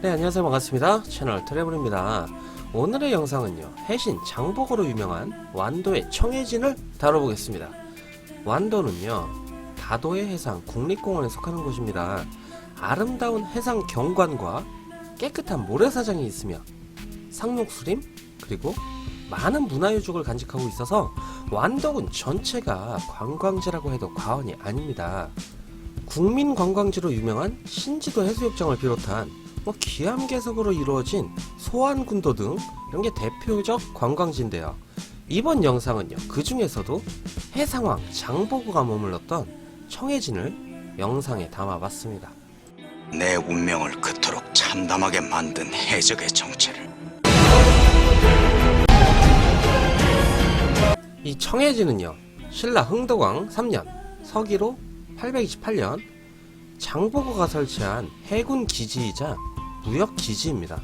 네, 안녕하세요. 반갑습니다. 채널 트래블입니다. 오늘의 영상은요, 해신 장복으로 유명한 완도의 청해진을 다뤄보겠습니다. 완도는요, 다도해 해상 국립공원에 속하는 곳입니다. 아름다운 해상 경관과 깨끗한 모래사장이 있으며 상록수림, 그리고 많은 문화유적을 간직하고 있어서 완도군 전체가 관광지라고 해도 과언이 아닙니다. 국민관광지로 유명한 신지도 해수욕장을 비롯한 기암괴석으로 이루어진 소안군도 등 이런게 대표적 관광지인데요. 이번 영상은요, 그 중에서도 해상왕 장보고가 머물렀던 청해진을 영상에 담아봤습니다. 내 운명을 그토록 참담하게 만든 해적의 정체를. 이 청해진은요, 신라 흥덕왕 3년 서기로 828년 장보고가 설치한 해군 기지이자 무역 기지입니다.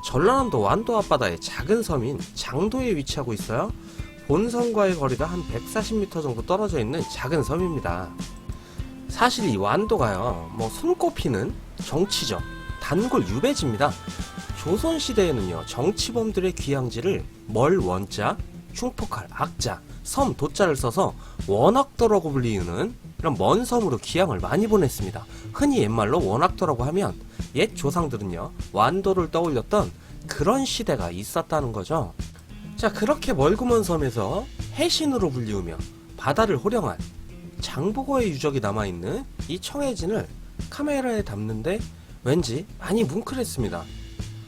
전라남도 완도 앞바다의 작은 섬인 장도에 위치하고 있어요. 본섬과의 거리가 한 140m 정도 떨어져 있는 작은 섬입니다. 사실 이 완도가요, 손꼽히는 정치적 단골 유배지입니다. 조선시대에는요, 정치범들의 귀향지를 멀 원자, 흉폭할 악자, 섬 도자를 써서 원악도라고 불리는 이런 먼 섬으로 귀향을 많이 보냈습니다. 흔히 옛말로 원악도라고 하면 옛 조상들은요, 완도를 떠올렸던 그런 시대가 있었다는 거죠. 자, 그렇게 멀고 먼 섬에서 해신으로 불리우며 바다를 호령한 장보고의 유적이 남아있는 이 청해진을 카메라에 담는데 왠지 많이 뭉클했습니다.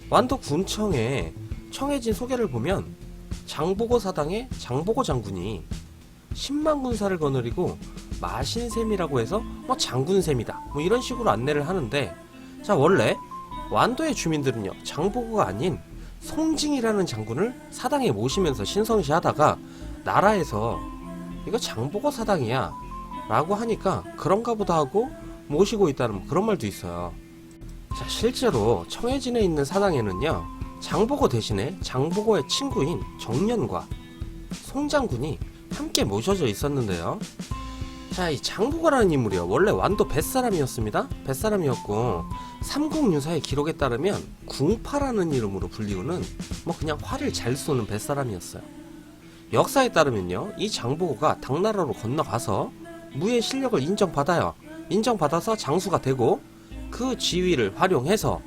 완도 군청의 청해진 소개를 보면 장보고 사당의 장보고 장군이 10만 군사를 거느리고 마신샘이라고 해서 장군샘이다 이런 식으로 안내를 하는데, 자, 원래 완도의 주민들은요, 장보고가 아닌 송징이라는 장군을 사당에 모시면서 신성시하다가 나라에서 이거 장보고 사당이야 라고 하니까 그런가 보다 하고 모시고 있다는 그런 말도 있어요. 자, 실제로 청해진에 있는 사당에는요, 장보고 대신에 장보고의 친구인 정년과 송장군이 함께 모셔져 있었는데요. 자, 이 장보고라는 인물이요, 원래 완도 뱃사람이었습니다. 뱃사람이었고 삼국유사의 기록에 따르면 궁파라는 이름으로 불리우는 그냥 활을 잘 쏘는 뱃사람이었어요. 역사에 따르면요, 이 장보고가 당나라로 건너가서 무예 실력을 인정받아요. 인정받아서 장수가 되고 그 지위를 활용해서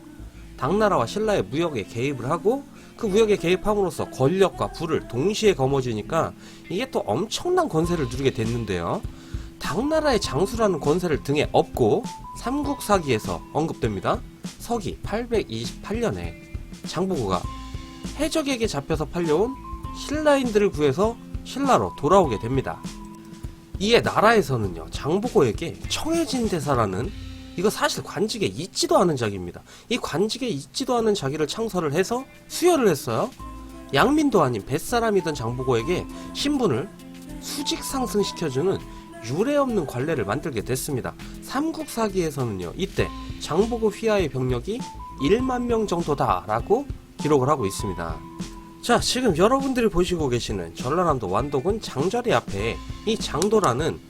당나라와 신라의 무역에 개입을 하고 그 무역에 개입함으로써 권력과 부를 동시에 거머쥐니까 이게 또 엄청난 권세를 누리게 됐는데요. 당나라의 장수라는 권세를 등에 업고 삼국사기에서 언급됩니다. 서기 828년에 장보고가 해적에게 잡혀서 팔려온 신라인들을 구해서 신라로 돌아오게 됩니다. 이에 나라에서는요, 장보고에게 청해진 대사라는, 이거 사실 관직에 있지도 않은 자기입니다. 이 관직에 있지도 않은 자기를 창설을 해서 수여를 했어요. 양민도 아닌 뱃사람이던 장보고에게 신분을 수직 상승시켜주는 유례없는 관례를 만들게 됐습니다. 삼국사기에서는요, 이때 장보고 휘하의 병력이 1만 명 정도다라고 기록을 하고 있습니다. 자, 지금 여러분들이 보시고 계시는 전라남도 완도군 장자리 앞에 이 장도라는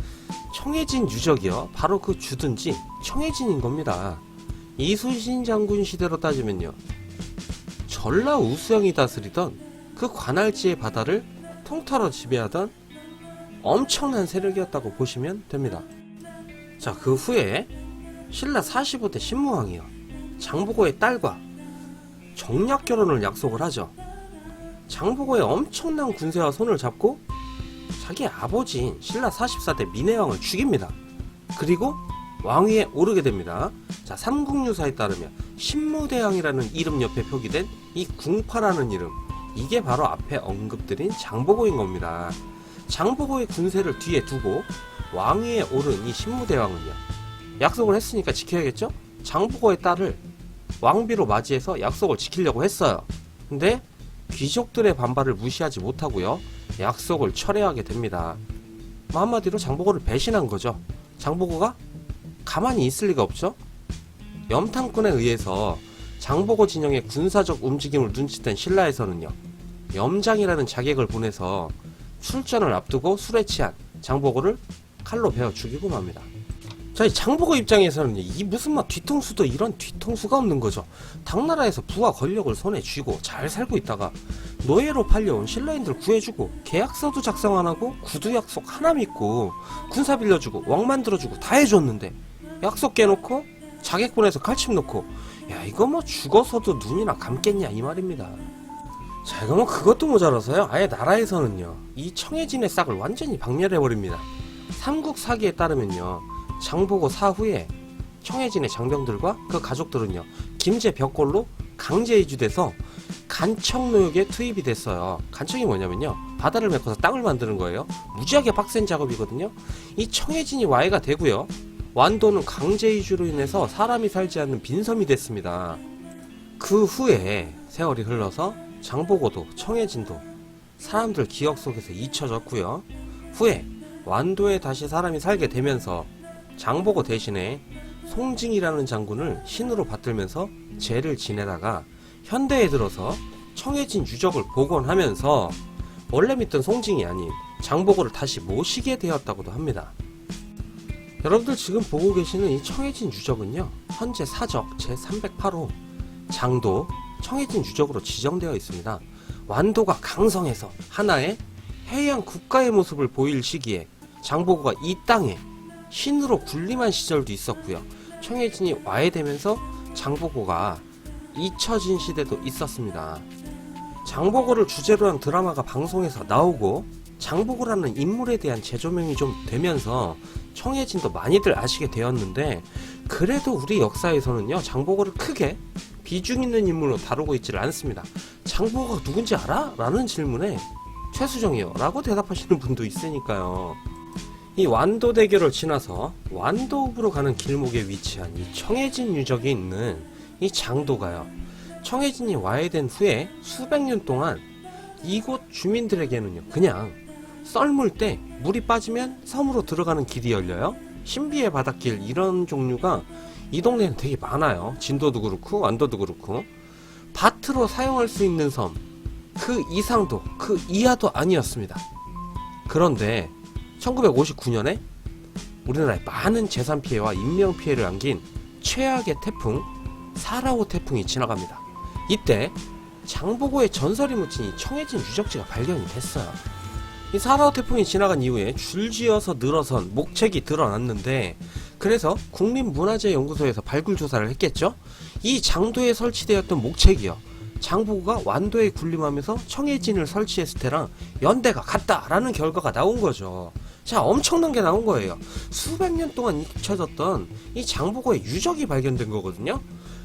청해진 유적이요, 바로 그 주둔지 청해진인 겁니다. 이순신 장군 시대로 따지면요, 전라 우수영이 다스리던 그 관할지의 바다를 통틀어 지배하던 엄청난 세력이었다고 보시면 됩니다. 자, 그 후에 신라 45대 신무왕이요, 장보고의 딸과 정략 결혼을 약속을 하죠. 장보고의 엄청난 군세와 손을 잡고 자기 아버지인 신라 44대 민해왕을 죽입니다. 그리고 왕위에 오르게 됩니다. 자, 삼국유사에 따르면 신무대왕이라는 이름 옆에 표기된 이 궁파라는 이름, 이게 바로 앞에 언급드린 장보고인 겁니다. 장보고의 군세를 뒤에 두고 왕위에 오른 이 신무대왕은요, 약속을 했으니까 지켜야겠죠? 장보고의 딸을 왕비로 맞이해서 약속을 지키려고 했어요. 근데 귀족들의 반발을 무시하지 못하고요, 약속을 철회하게 됩니다. 한마디로 장보고를 배신한 거죠. 장보고가 가만히 있을 리가 없죠. 염탐꾼에 의해서 장보고 진영의 군사적 움직임을 눈치챈 신라에서는요, 염장이라는 자객을 보내서 출전을 앞두고 술에 취한 장보고를 칼로 베어 죽이고 맙니다. 자, 이 장보고 입장에서는 이 무슨 막 뒤통수도 이런 뒤통수가 없는 거죠. 당나라에서 부와 권력을 손에 쥐고 잘 살고 있다가 노예로 팔려온 신라인들 구해주고 계약서도 작성 안 하고 구두 약속 하나 믿고 군사 빌려주고 왕 만들어주고 다 해줬는데 약속 깨놓고 자객 보내서 칼집 놓고 야 이거 뭐 죽어서도 눈이나 감겠냐 이 말입니다. 자, 이거 뭐 그것도 모자라서요. 아예 나라에서는요 이 청해진의 싹을 완전히 박멸해버립니다. 삼국 사기에 따르면요 장보고 사후에 청해진의 장병들과 그 가족들은요 김제 벽골로 강제 이주돼서 간청노역에 투입이 됐어요. 간청이 뭐냐면요 바다를 메꿔서 땅을 만드는 거예요. 무지하게 빡센 작업이거든요. 이 청해진이 와해가 되고요 완도는 강제 이주로 인해서 사람이 살지 않는 빈섬이 됐습니다. 그 후에 세월이 흘러서 장보고도 청해진도 사람들 기억 속에서 잊혀졌고요 후에 완도에 다시 사람이 살게 되면서 장보고 대신에 송징이라는 장군을 신으로 받들면서 제를 지내다가 현대에 들어서 청해진 유적을 복원하면서 원래 믿던 송징이 아닌 장보고를 다시 모시게 되었다고도 합니다. 여러분들 지금 보고 계시는 이 청해진 유적은요 현재 사적 제308호 장도 청해진 유적으로 지정되어 있습니다. 완도가 강성해서 하나의 해양 국가의 모습을 보일 시기에 장보고가 이 땅에 신으로 군림한 시절도 있었고요. 청해진이 와해되면서 장보고가 잊혀진 시대도 있었습니다. 장보고를 주제로 한 드라마가 방송에서 나오고 장보고라는 인물에 대한 재조명이 좀 되면서 청해진도 많이들 아시게 되었는데 그래도 우리 역사에서는요 장보고를 크게 비중 있는 인물로 다루고 있지를 않습니다. 장보고가 누군지 알아? 라는 질문에 최수정이요 라고 대답하시는 분도 있으니까요. 이 완도대교를 지나서 완도읍으로 가는 길목에 위치한 이 청해진 유적이 있는 이 장도가요 청해진이 와해된 후에 수백 년 동안 이곳 주민들에게는요 그냥 썰물 때 물이 빠지면 섬으로 들어가는 길이 열려요. 신비의 바닷길 이런 종류가 이 동네는 되게 많아요. 진도도 그렇고 완도도 그렇고 밭으로 사용할 수 있는 섬 그 이상도 그 이하도 아니었습니다. 그런데 1959년에 우리나라에 많은 재산 피해와 인명 피해를 안긴 최악의 태풍 사라오 태풍이 지나갑니다. 이때 장보고의 전설이 묻힌 이 청해진 유적지가 발견이 됐어요. 이 사라오 태풍이 지나간 이후에 줄지어서 늘어선 목책이 드러났는데 그래서 국립문화재연구소에서 발굴 조사를 했겠죠. 이 장도에 설치되었던 목책이요 장보고가 완도에 군림하면서 청해진을 설치했을 때랑 연대가 같다라는 결과가 나온 거죠. 자, 엄청난 게 나온 거예요. 수백 년 동안 잊혀졌던 이 장보고의 유적이 발견된 거거든요.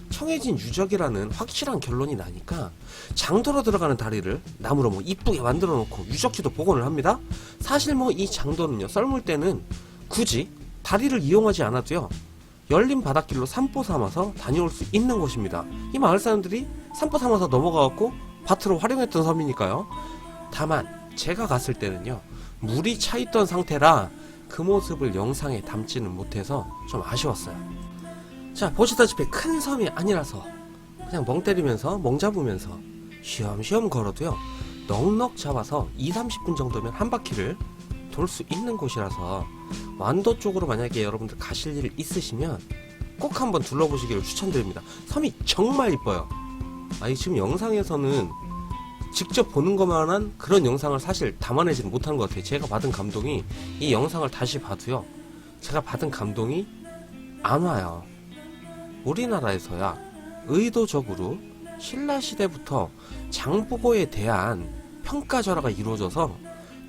청해진 유적이라는 확실한 결론이 나니까 장도로 들어가는 다리를 나무로 뭐 이쁘게 만들어 놓고 유적지도 복원을 합니다. 사실 뭐 이 장도는요 썰물 때는 굳이 다리를 이용하지 않아도요 열린 바닷길로 산보 삼아서 다녀올 수 있는 곳입니다. 이 마을 사람들이 산보 삼아서 넘어가갖고 밭으로 활용했던 섬이니까요. 다만 제가 갔을 때는요 물이 차있던 상태라 그 모습을 영상에 담지는 못해서 좀 아쉬웠어요. 자, 보시다시피 큰 섬이 아니라서 그냥 멍 때리면서 멍 잡으면서 쉬엄쉬엄 걸어도요 넉넉 잡아서 2-30분 정도면 한 바퀴를 돌 수 있는 곳이라서 완도 쪽으로 만약에 여러분들 가실 일 있으시면 꼭 한번 둘러보시기를 추천드립니다. 섬이 정말 이뻐요. 이 지금 영상에서는 직접 보는 것만한 그런 영상을 사실 담아내지는 못한 것 같아요. 제가 받은 감동이 이 영상을 다시 봐도요 제가 받은 감동이 안 와요. 우리나라에서야 의도적으로 신라시대부터 장보고에 대한 평가절하가 이루어져서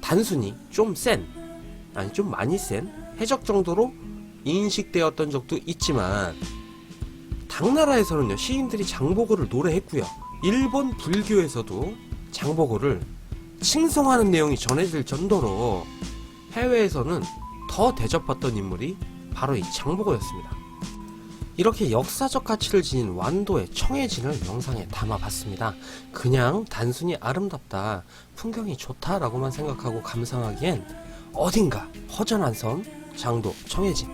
단순히 좀 센, 아니 좀 많이 센 해적 정도로 인식되었던 적도 있지만 당나라에서는요 시인들이 장보고를 노래했고요 일본 불교에서도 장보고를 칭송하는 내용이 전해질 정도로 해외에서는 더 대접받던 인물이 바로 이 장보고였습니다. 이렇게 역사적 가치를 지닌 완도의 청해진을 영상에 담아봤습니다. 그냥 단순히 아름답다, 풍경이 좋다 라고만 생각하고 감상하기엔 어딘가 허전한 섬, 장도, 청해진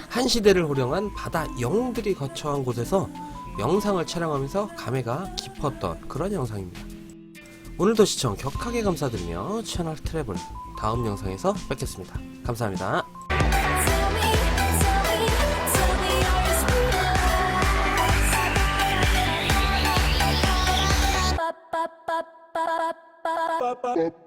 한 시대를 호령한 바다 영웅들이 거처한 곳에서 영상을 촬영하면서 감회가 깊었던 그런 영상입니다. 오늘도 시청 격하게 감사드리며 채널 트래블 다음 영상에서 뵙겠습니다. 감사합니다. Tell me ba ba ba